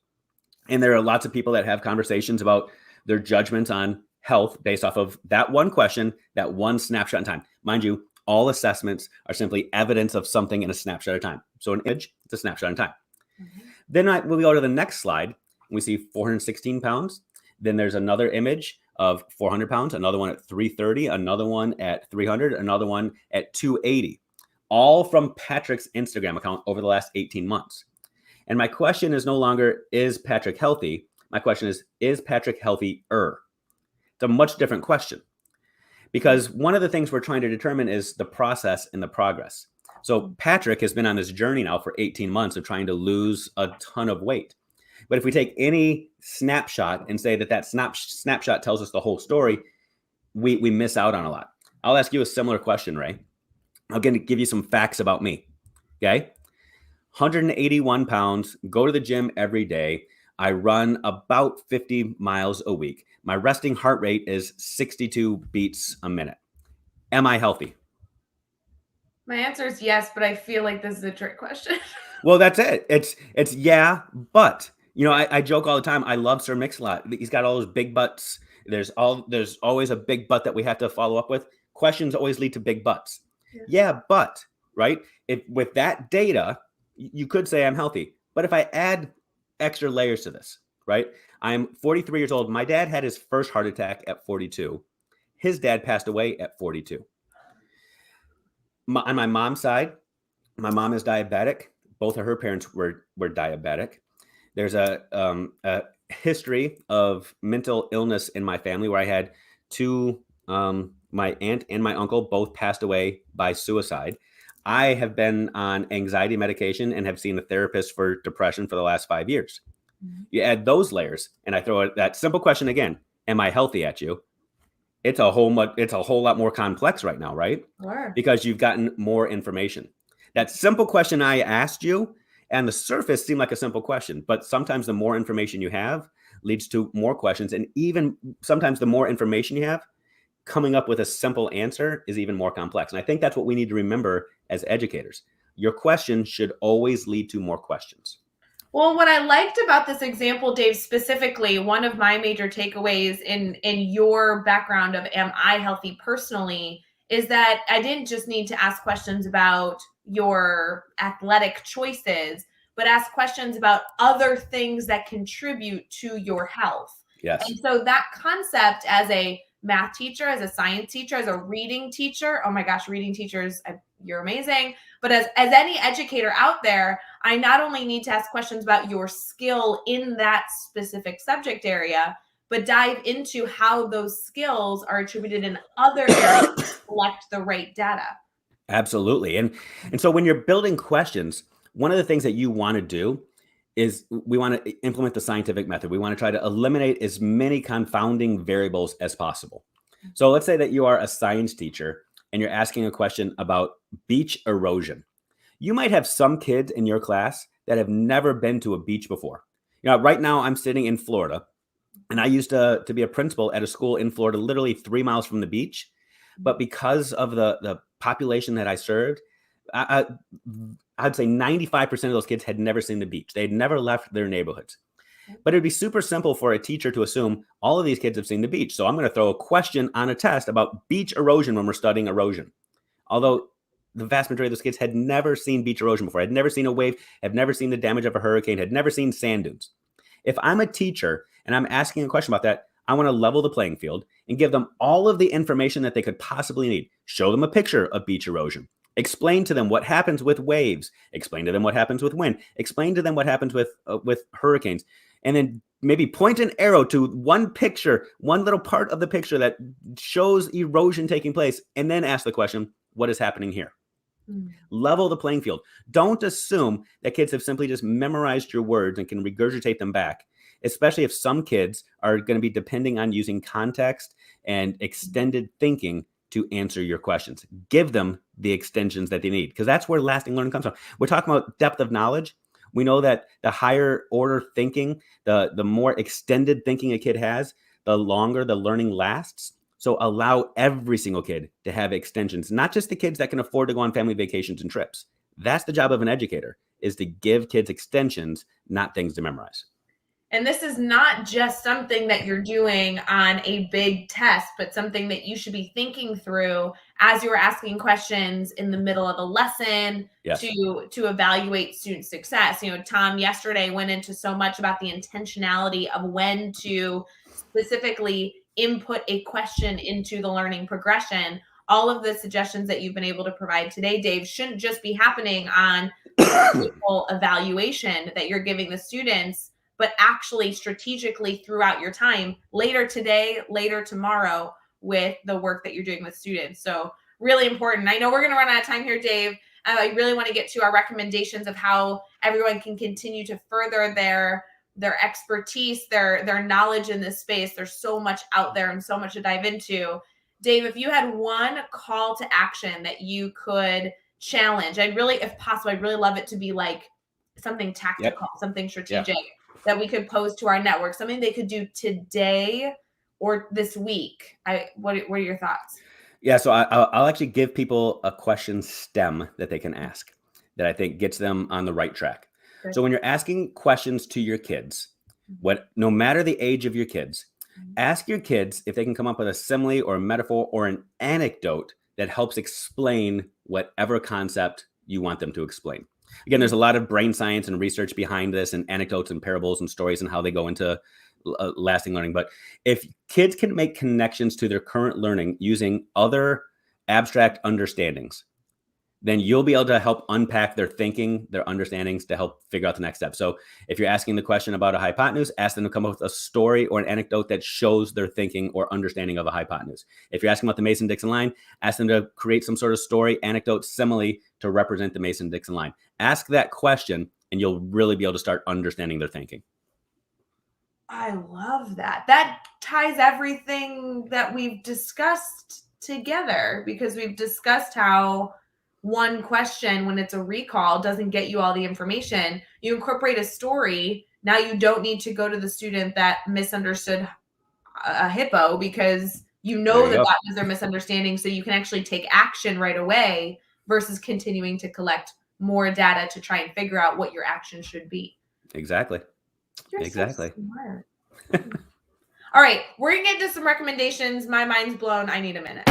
And there are lots of people that have conversations about their judgments on health based off of that one question, that one snapshot in time. Mind you, all assessments are simply evidence of something in a snapshot of time. So an image, it's a snapshot in time. Mm-hmm. Then when we go to the next slide, we see 416 pounds. Then there's another image of 400 pounds, another one at 330, another one at 300, another one at 280, all from Patrick's Instagram account over the last 18 months. And my question is no longer, is Patrick healthy? My question is Patrick healthier? It's a much different question, because one of the things we're trying to determine is the process and the progress. So Patrick has been on this journey now for 18 months of trying to lose a ton of weight. But if we take any snapshot and say that snapshot tells us the whole story, we miss out on a lot. I'll ask you a similar question, Rae. I'm going to give you some facts about me. Okay. 181 pounds, go to the gym every day. I run about 50 miles a week. My resting heart rate is 62 beats a minute. Am I healthy? My answer is yes, but I feel like this is a trick question. Well, that's it. It's yeah, but I joke all the time. I love Sir Mix-a-Lot. He's got all those big butts. There's always a big butt that we have to follow up with. Questions always lead to big butts. Yeah, but right. With that data, you could say I'm healthy. But if I add extra layers to this, right? I'm 43 years old. My dad had his first heart attack at 42. His dad passed away at 42. On my mom's side, my mom is diabetic. Both of her parents were diabetic. There's a history of mental illness in my family where I had two, my aunt and my uncle both passed away by suicide. I have been on anxiety medication and have seen a therapist for depression for the last 5 years. Mm-hmm. You add those layers and I throw that simple question again, am I healthy at you? It's a whole lot more complex right now, right? Sure. Because you've gotten more information. That simple question I asked you and the surface seemed like a simple question, but sometimes the more information you have leads to more questions. And even sometimes the more information you have, coming up with a simple answer is even more complex. And I think that's what we need to remember as educators. Your question should always lead to more questions. Well, what I liked about this example, Dave, specifically, one of my major takeaways in your background of am I healthy personally is that I didn't just need to ask questions about your athletic choices, but ask questions about other things that contribute to your health. Yes. And so that concept as a math teacher, as a science teacher, as a reading teacher, oh my gosh, reading teachers, you're amazing. But as any educator out there, I not only need to ask questions about your skill in that specific subject area, but dive into how those skills are attributed in other areas to collect the right data. Absolutely. And so when you're building questions, one of the things that you want to do is we want to implement the scientific method. We want to try to eliminate as many confounding variables as possible. So let's say that you are a science teacher and you're asking a question about beach erosion. You might have some kids in your class that have never been to a beach before. Right now I'm sitting in Florida, and I used to be a principal at a school in Florida, literally 3 miles from the beach. But because of the population that I served, I'd say 95% of those kids had never seen the beach. They had never left their neighborhoods. But it'd be super simple for a teacher to assume all of these kids have seen the beach. So I'm going to throw a question on a test about beach erosion when we're studying erosion. Although the vast majority of those kids had never seen beach erosion before, had never seen a wave, had never seen the damage of a hurricane, had never seen sand dunes. If I'm a teacher and I'm asking a question about that, I want to level the playing field and give them all of the information that they could possibly need. Show them a picture of beach erosion. Explain to them what happens with waves. Explain to them what happens with wind. Explain to them what happens with hurricanes. And then maybe point an arrow to one picture, one little part of the picture that shows erosion taking place, and then ask the question, what is happening here? Level the playing field. Don't assume that kids have simply just memorized your words and can regurgitate them back, especially if some kids are going to be depending on using context and extended thinking to answer your questions. Give them the extensions that they need, because that's where lasting learning comes from. We're talking about depth of knowledge. We know that the higher order thinking, the more extended thinking a kid has, the longer the learning lasts. So allow every single kid to have extensions, not just the kids that can afford to go on family vacations and trips. That's the job of an educator, is to give kids extensions, not things to memorize. And this is not just something that you're doing on a big test, but something that you should be thinking through as you're asking questions in the middle of a lesson. Yes. to evaluate student success. Tom yesterday went into so much about the intentionality of when to specifically input a question into the learning progression. All of the suggestions that you've been able to provide today, Dave, shouldn't just be happening on evaluation that you're giving the students, but actually strategically throughout your time, later today, later tomorrow, with the work that you're doing with students. So really important. I know we're going to run out of time here, Dave. I really want to get to our recommendations of how everyone can continue to further their expertise, their knowledge in this space. There's so much out there and so much to dive into. Dave, if you had one call to action that you could challenge, if possible, I'd really love it to be like something tactical, something strategic that we could pose to our network, something they could do today or this week. What are your thoughts? Yeah, so I'll actually give people a question stem that they can ask that I think gets them on the right track. Good. So when you're asking questions to your kids, no matter the age of your kids, ask your kids if they can come up with a simile or a metaphor or an anecdote that helps explain whatever concept you want them to explain. Again, there's a lot of brain science and research behind this, and anecdotes and parables and stories and how they go into lasting learning. But if kids can make connections to their current learning using other abstract understandings, then you'll be able to help unpack their thinking, their understandings, to help figure out the next step. So if you're asking the question about a hypotenuse, ask them to come up with a story or an anecdote that shows their thinking or understanding of a hypotenuse. If you're asking about the Mason-Dixon line, ask them to create some sort of story, anecdote, simile to represent the Mason-Dixon line. Ask that question, and you'll really be able to start understanding their thinking. I love that. That ties everything that we've discussed together, because we've discussed how one question, when it's a recall, doesn't get you all the information. You incorporate a story. Now you don't need to go to the student that misunderstood a hippo, because that was their misunderstanding. So you can actually take action right away versus continuing to collect more data to try and figure out what your action should be. Exactly. You're exactly. So smart. All right, we're gonna get to some recommendations. My mind's blown. I need a minute.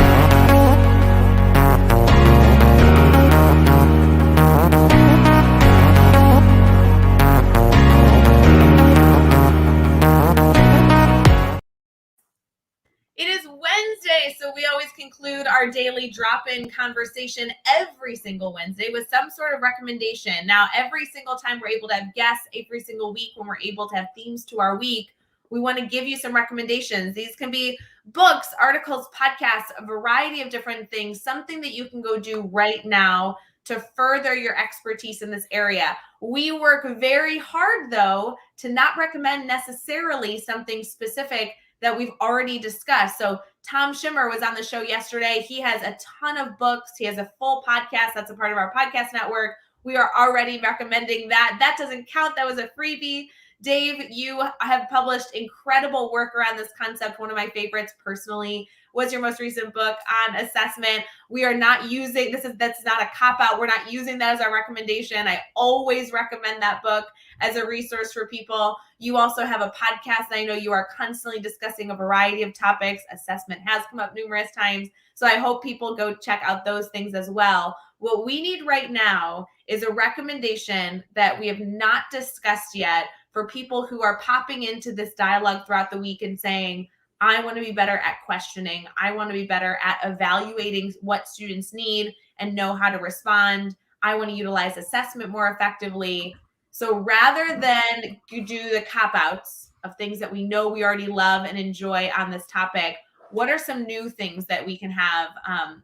It is Wednesday, so we always conclude our daily drop-in conversation every single Wednesday with some sort of recommendation. Now, every single time we're able to have guests, every single week when we're able to have themes to our week, we want to give you some recommendations. These can be books, articles, podcasts, a variety of different things, something that you can go do right now to further your expertise in this area. We work very hard, though, to not recommend necessarily something specific that we've already discussed. So Tom Schimmer was on the show yesterday. He has a ton of books. He has a full podcast that's a part of our podcast network. We are already recommending that. That doesn't count. That was a freebie. Dave, you have published incredible work around this concept. One of my favorites personally was your most recent book on assessment. We are not using, that's not a cop-out. We're not using that as our recommendation. I always recommend that book as a resource for people. You also have a podcast. I know you are constantly discussing a variety of topics. Assessment has come up numerous times. So I hope people go check out those things as well. What we need right now is a recommendation that we have not discussed yet for people who are popping into this dialogue throughout the week and saying, I want to be better at questioning. I want to be better at evaluating what students need and know how to respond. I want to utilize assessment more effectively. So rather than you do the cop-outs of things that we know we already love and enjoy on this topic, what are some new things that we can have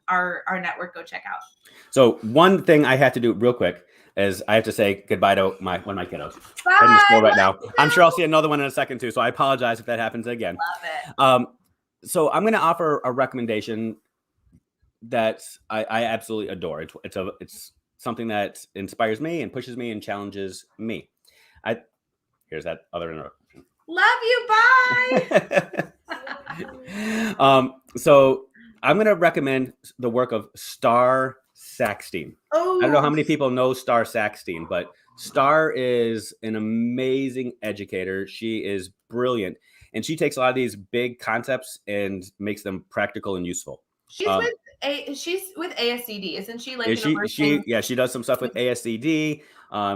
our network go check out? So one thing I have to do real quick is I have to say goodbye to one of my kiddos. Bye. Heading to school right now. I'm sure I'll see another one in a second too, so I apologize if that happens again. Love it. So I'm going to offer a recommendation that I absolutely adore. It's something that inspires me and pushes me and challenges me. Here's that other interruption. Love you. Bye. So I'm going to recommend the work of Star Saxton. I don't know how Oh, many people know Star Saxton, but Star is an amazing educator. She is brilliant, and she takes a lot of these big concepts and makes them practical and useful. Um, she's with ASCD, isn't she? Like yeah, an emerging. she does some stuff with ASCD.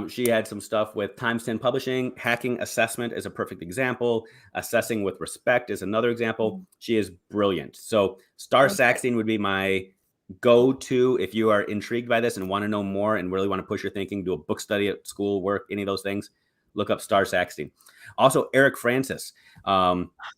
She had some stuff with Times 10 Publishing. Hacking assessment is a perfect example. Assessing with respect is another example. She is brilliant. So Star Saxton would be my go-to if you are intrigued by this and want to know more and really want to push your thinking, do a book study at school, work, any of those things. Look up Star Saxton. Also, Eric Francis.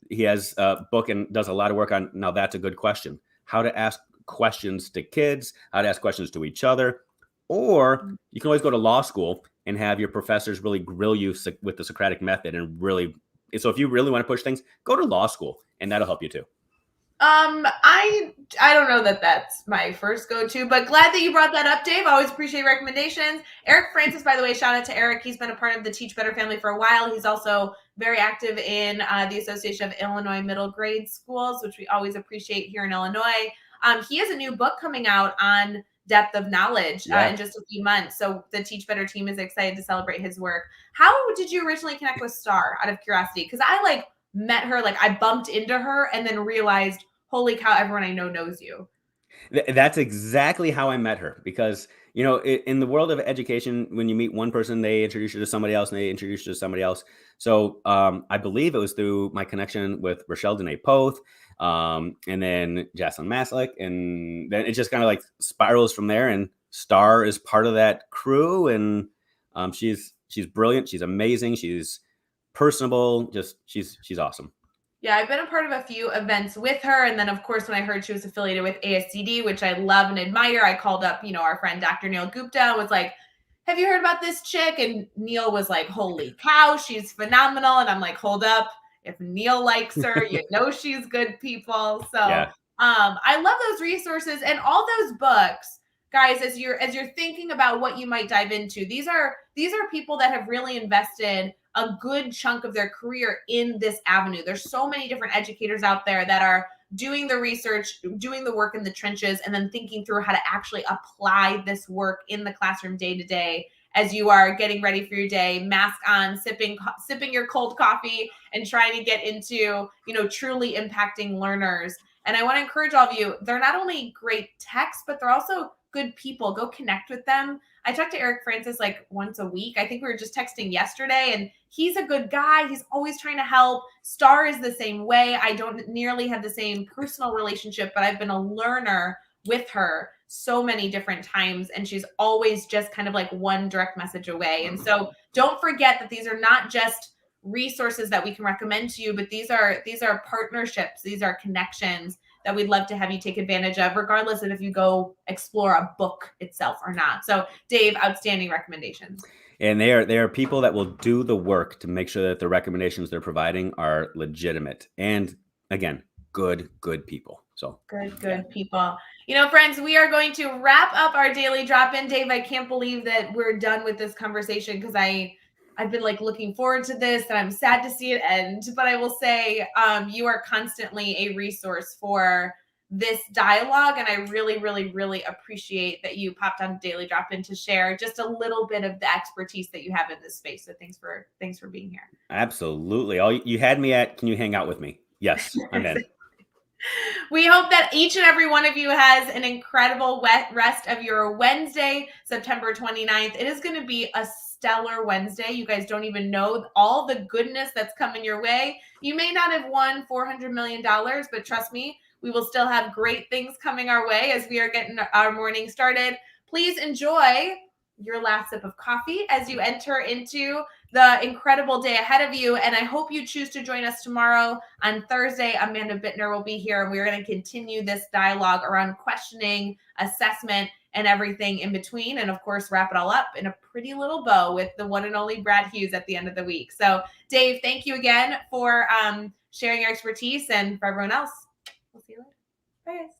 He has a book and does a lot of work on, now that's a good question, how to ask questions to kids, how to ask questions to each other. Or you can always go to law school and have your professors really grill you with the Socratic method and really. So if you really want to push things, go to law school and that'll help you too. I don't know that that's my first go-to, but glad that you brought that up, Dave. I always appreciate recommendations. Eric Francis, by the way, shout out to Eric. He's been a part of the Teach Better family for a while. He's also very active in the Association of Illinois Middle Grade Schools, which we always appreciate here in Illinois. He has a new book coming out on depth of knowledge in just a few months. So the Teach Better team is excited to celebrate his work. How did you originally connect with Star, out of curiosity? Because I met her, I bumped into her and then realized, holy cow, everyone I know knows you. That's exactly how I met her, because, in the world of education, when you meet one person, they introduce you to somebody else and they introduce you to somebody else. So I believe it was through my connection with Rochelle Dene Poth, and then Jocelyn Maslick. And then it just kind of spirals from there. And Star is part of that crew. And she's brilliant. She's amazing. She's personable. She's awesome. Yeah, I've been a part of a few events with her. And then, of course, when I heard she was affiliated with ASCD, which I love and admire, I called up, our friend Dr. Neil Gupta and was like, have you heard about this chick? And Neil was like, holy cow, she's phenomenal. And I'm like, hold up. If Neil likes her, she's good people. So Yeah. I love those resources and all those books. Guys, as you're thinking about what you might dive into, these are people that have really invested a good chunk of their career in this avenue. There's so many different educators out there that are doing the research, doing the work in the trenches, and then thinking through how to actually apply this work in the classroom day to day as you are getting ready for your day, mask on, sipping your cold coffee and trying to get into, truly impacting learners. And I want to encourage all of you, they're not only great texts, but they're also good people. Go connect with them. I talk to Eric Francis once a week. I think we were just texting yesterday, and he's a good guy. He's always trying to help. Star is the same way. I don't nearly have the same personal relationship, but I've been a learner with her so many different times, and she's always just kind of one direct message away. And so don't forget that these are not just resources that we can recommend to you, but these are partnerships. These are connections that we'd love to have you take advantage of, regardless of if you go explore a book itself or not. So, Dave, outstanding recommendations. And they are people that will do the work to make sure that the recommendations they're providing are legitimate. And again, good people. So good people. Friends, we are going to wrap up our daily drop-in. Dave, I can't believe that we're done with this conversation, because I've been looking forward to this, and I'm sad to see it end. But I will say, you are constantly a resource for this dialogue, and I really, really, really appreciate that you popped on Daily Drop-In to share just a little bit of the expertise that you have in this space. So thanks for being here. Absolutely. You had me at, can you hang out with me? Yes, I'm in. We hope that each and every one of you has an incredible rest of your Wednesday, September 29th. It is going to be a stellar Wednesday. You guys don't even know all the goodness that's coming your way. You may not have won $400 million, but trust me, we will still have great things coming our way as we are getting our morning started. Please enjoy your last sip of coffee as you enter into the incredible day ahead of you. And I hope you choose to join us tomorrow. On Thursday, Amanda Bittner will be here, and we're going to continue this dialogue around questioning, assessment, and everything in between. And of course, wrap it all up in a pretty little bow with the one and only Brad Hughes at the end of the week. So Dave, thank you again for sharing your expertise, and for everyone else, we'll see you later. Bye guys.